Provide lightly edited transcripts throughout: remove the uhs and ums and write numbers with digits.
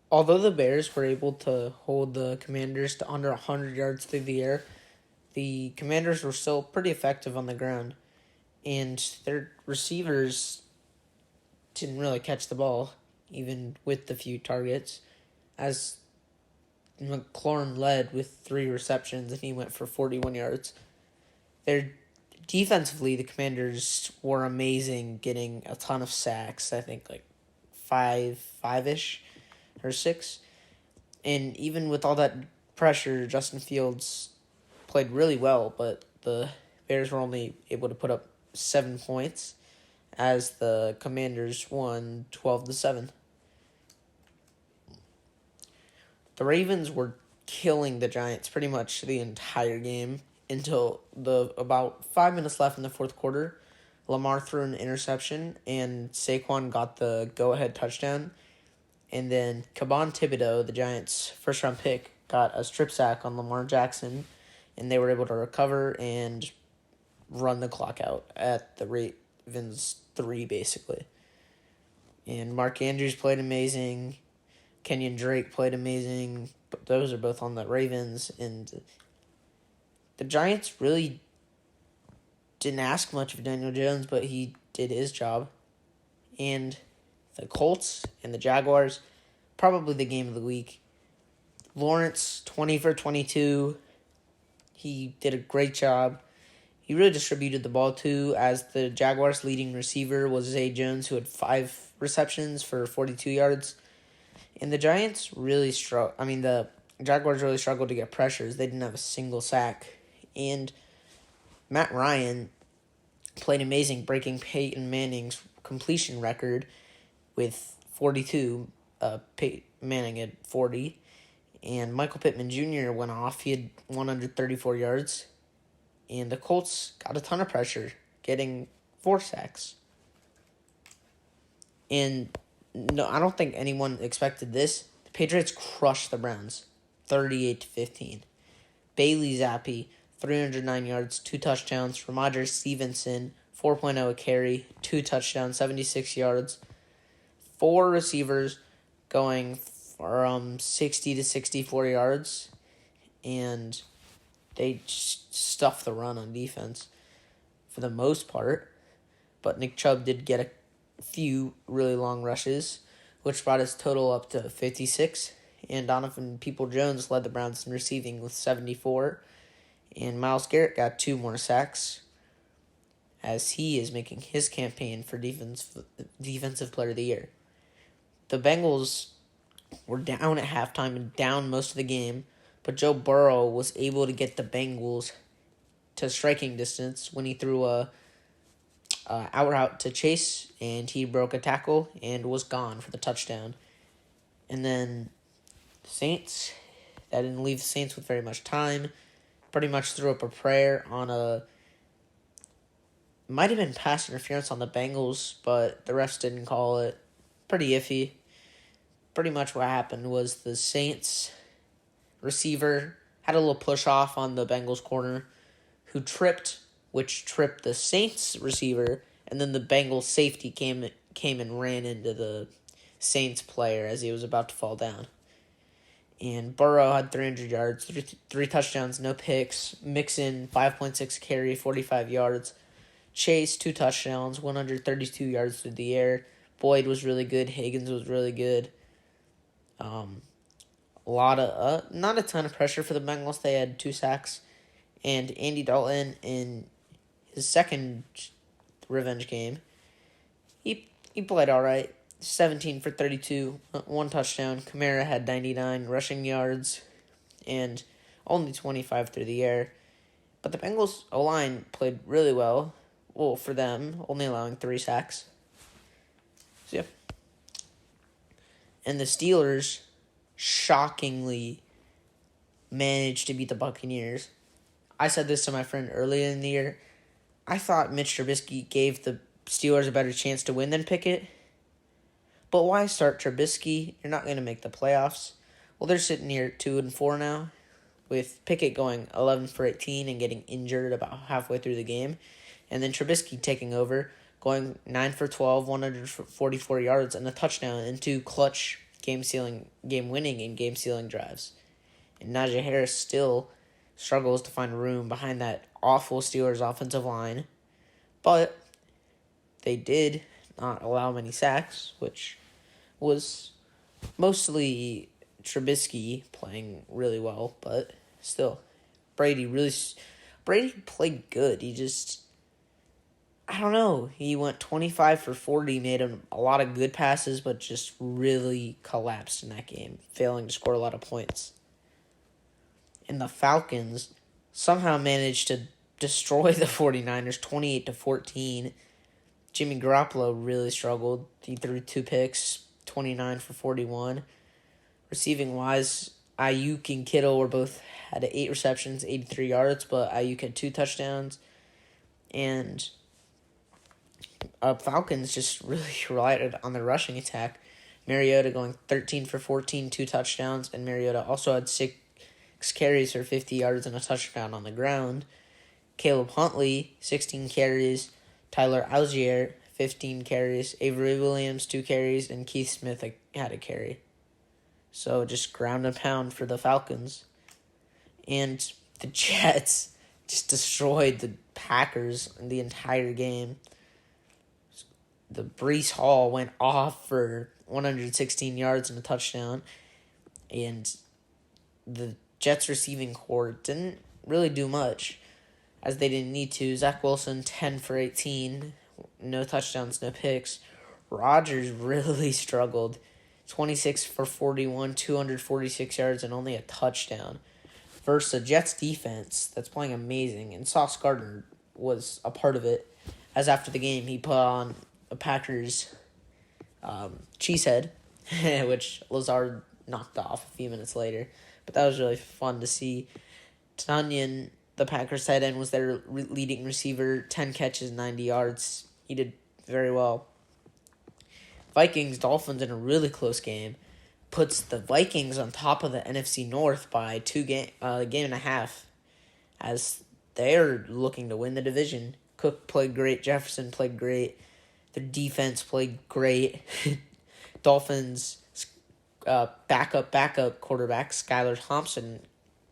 Although the Bears were able to hold the Commanders to under 100 yards through the air, the Commanders were still pretty effective on the ground, and their receivers didn't really catch the ball, even with the few targets, as McLaurin led with 3 receptions and he went for 41 yards. Their defensively, the Commanders were amazing, getting a ton of sacks. I think like five-ish or 6. And even with all that pressure, Justin Fields played really well, but the Bears were only able to put up 7 points as the Commanders won 12-7. The Ravens were killing the Giants pretty much the entire game until about 5 minutes left in the fourth quarter. Lamar threw an interception, and Saquon got the go-ahead touchdown. And then Kayvon Thibodeaux, the Giants' first-round pick, got a strip sack on Lamar Jackson, and they were able to recover and run the clock out at the Ravens 3, basically. And Mark Andrews played amazing. Kenyon Drake played amazing. But those are both on the Ravens. And the Giants really didn't ask much of Daniel Jones, but he did his job. And the Colts and the Jaguars, probably the game of the week. Lawrence, 20 for 22. He did a great job. He really distributed the ball too, as the Jaguars' leading receiver was Zay Jones, who had 5 receptions for 42 yards. And the Giants really the Jaguars really struggled to get pressures. They didn't have a single sack. And Matt Ryan played amazing, breaking Peyton Manning's completion record with 42, Peyton Manning had 40. And Michael Pittman Jr. went off. He had 134 yards. And the Colts got a ton of pressure, getting 4 sacks. And no, I don't think anyone expected this. The Patriots crushed the Browns, 38-15. Bailey Zappi, 309 yards, 2 touchdowns. Ramondre Stevenson, 4.0 a carry, 2 touchdowns, 76 yards. 4 receivers going from 60 to 64 yards. And they stuffed the run on defense for the most part. But Nick Chubb did get a few really long rushes, which brought his total up to 56. And Donovan People-Jones led the Browns in receiving with 74. And Myles Garrett got 2 more sacks, as he is making his campaign for Defensive Player of the Year. The Bengals were down at halftime and down most of the game, but Joe Burrow was able to get the Bengals to striking distance when he threw a out to Chase, and he broke a tackle and was gone for the touchdown. And then the Saints, that didn't leave the Saints with very much time, pretty much threw up a prayer on might have been pass interference on the Bengals, but the refs didn't call it. Pretty iffy. Pretty much what happened was the Saints receiver had a little push off on the Bengals corner, who which tripped the Saints receiver, and then the Bengals safety came and ran into the Saints player as he was about to fall down. And Burrow had 300 yards, 3 touchdowns, no picks. Mixon, 5.6 carry, 45 yards. Chase, 2 touchdowns, 132 yards through the air. Boyd was really good. Higgins was really good. Not a ton of pressure for the Bengals. They had 2 sacks. And Andy Dalton, in his second revenge game, he played all right. 17 for 32, 1 touchdown. Kamara had 99 rushing yards and only 25 through the air. But the Bengals O-line played really well. Well, for them, only allowing 3 sacks. So, yeah. And the Steelers shockingly managed to beat the Buccaneers. I said this to my friend earlier in the year. I thought Mitch Trubisky gave the Steelers a better chance to win than Pickett. But why start Trubisky? You're not going to make the playoffs. Well, they're sitting here at 2-4 now, with Pickett going 11 for 18 and getting injured about halfway through the game. And then Trubisky taking over, going 9 for 12, 144 yards, and a touchdown in 2 clutch game-winning, and game-sealing drives. And Najee Harris still struggles to find room behind that awful Steelers offensive line. But they did not allow many sacks, which was mostly Trubisky playing really well, but still, Brady played good. I don't know. He went 25 for 40, made a lot of good passes, but just really collapsed in that game, failing to score a lot of points. And the Falcons somehow managed to destroy the 49ers 28-14. Jimmy Garoppolo really struggled. He threw 2 picks, 29 for 41. Receiving-wise, Ayuk and Kittle had 8 receptions, 83 yards, but Ayuk had 2 touchdowns. And Falcons just really relied on the rushing attack. Mariota going 13 for 14, 2 touchdowns, and Mariota also had 6 carries for 50 yards and a touchdown on the ground. Caleb Huntley, 16 carries. Tyler Algier, 15 carries. Avery Williams, 2 carries. And Keith Smith had a carry. So just ground and pound for the Falcons. And the Jets just destroyed the Packers in the entire game. The Breece Hall went off for 116 yards and a touchdown. And the Jets receiving corps didn't really do much, as they didn't need to. Zach Wilson, 10 for 18, no touchdowns, no picks. Rodgers really struggled, 26 for 41, 246 yards, and only a touchdown. Versus the Jets defense that's playing amazing, and Sauce Gardner was a part of it, as after the game he put on a Packers cheesehead, which Lazard knocked off a few minutes later. But that was really fun to see. Tanyan, the Packers tight end, was their leading receiver, 10 catches, 90 yards. He did very well. Vikings, Dolphins in a really close game puts the Vikings on top of the NFC North by game and a half, as they're looking to win the division. Cook played great. Jefferson played great. Their defense played great. Dolphins backup quarterback Skylar Thompson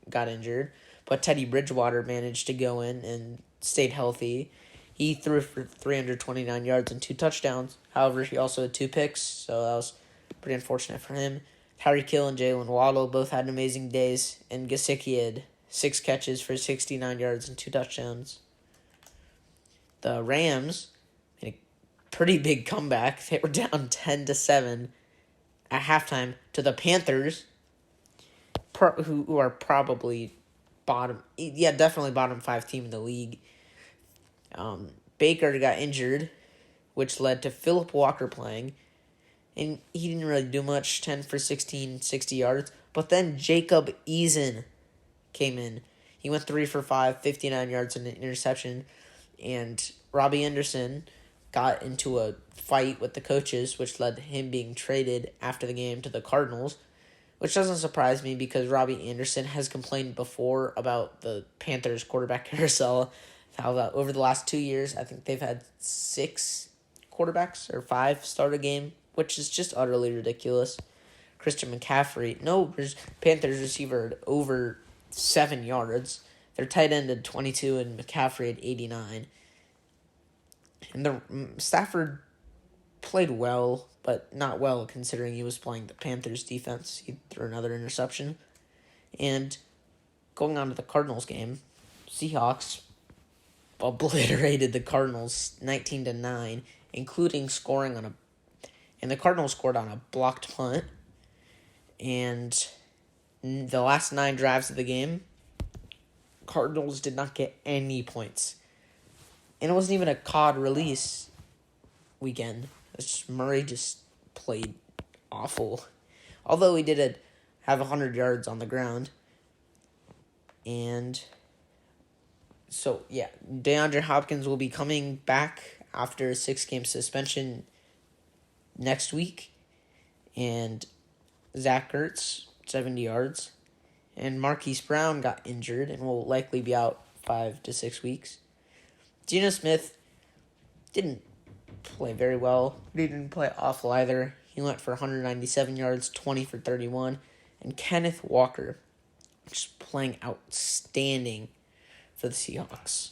got injured, but Teddy Bridgewater managed to go in and stayed healthy. He threw for 329 yards and 2 touchdowns. However, he also had 2 picks, so that was pretty unfortunate for him. Tyreek Hill and Jalen Waddle both had amazing days, and Gesicki had 6 catches for 69 yards and 2 touchdowns. The Rams made a pretty big comeback. They were down 10-7 at halftime to the Panthers, who are probably definitely bottom 5 team in the league. Baker got injured, which led to Phillip Walker playing, and he didn't really do much, 10 for 16, 60 yards. But then Jacob Eason came in. He went 3 for 5, 59 yards and an interception, and Robbie Anderson got into a fight with the coaches, which led to him being traded after the game to the Cardinals, which doesn't surprise me because Robbie Anderson has complained before about the Panthers quarterback carousel, how that over the last 2 years, I think they've had 6 quarterbacks or 5 start a game, which is just utterly ridiculous. Christian McCaffrey, no Panthers receiver had over 7 yards. Their tight end had 22 and McCaffrey had 89. And the Stafford played well, but not well considering he was playing the Panthers defense. He threw another interception. And going on to the Cardinals game, Seahawks obliterated the Cardinals 19-9, including scoring and the Cardinals scored on a blocked punt. And the last 9 drives of the game, Cardinals did not get any points. And it wasn't even a COD release weekend. Murray just played awful. Although he did have 100 yards on the ground. And so, yeah, DeAndre Hopkins will be coming back after a 6-game suspension next week. And Zach Ertz, 70 yards. And Marquise Brown got injured and will likely be out 5 to 6 weeks. Geno Smith didn't play very well. He didn't play awful either. He went for 197 yards, 20 for 31. And Kenneth Walker, just playing outstanding for the Seahawks.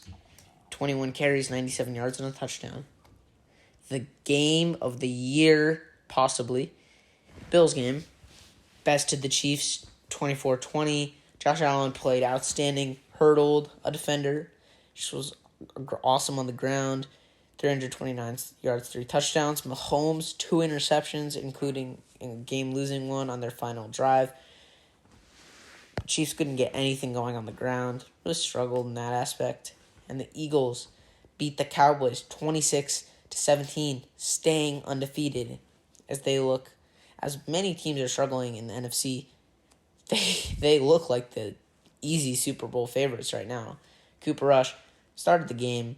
21 carries, 97 yards, and a touchdown. The game of the year, possibly, Bills game, bested the Chiefs 24-20. Josh Allen played outstanding, hurdled a defender. Just was awesome on the ground. 329 yards, 3 touchdowns. Mahomes, 2 interceptions, including a game-losing one on their final drive. Chiefs couldn't get anything going on the ground. Really struggled in that aspect. And the Eagles beat the Cowboys 26-17, staying undefeated as many teams are struggling in the NFC. They look like the easy Super Bowl favorites right now. Cooper Rush started the game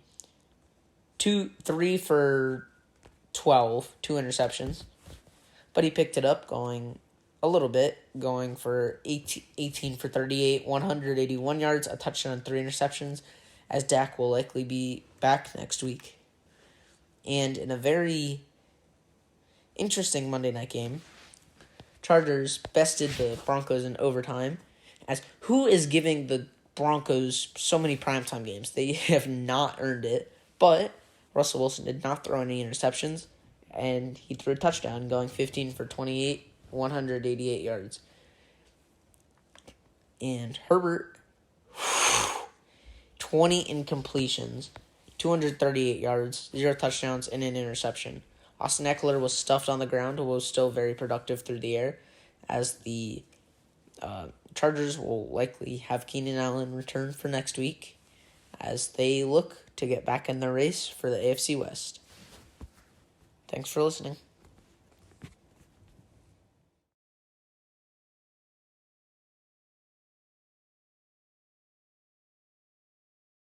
3 for 12, 2 interceptions, but he picked it up going for 18 for 38, 181 yards, a touchdown, and 3 interceptions, as Dak will likely be back next week. And in a very interesting Monday night game, Chargers bested the Broncos in overtime. As who is giving the Broncos so many primetime games? They have not earned it, but Russell Wilson did not throw any interceptions, and he threw a touchdown, going 15 for 28, 188 yards. And Herbert, 20 incompletions, 238 yards, 0 touchdowns, and an interception. Austin Eckler was stuffed on the ground, but was still very productive through the air, as the Chargers will likely have Keenan Allen return for next week, as they look to get back in the race for the AFC West. Thanks for listening.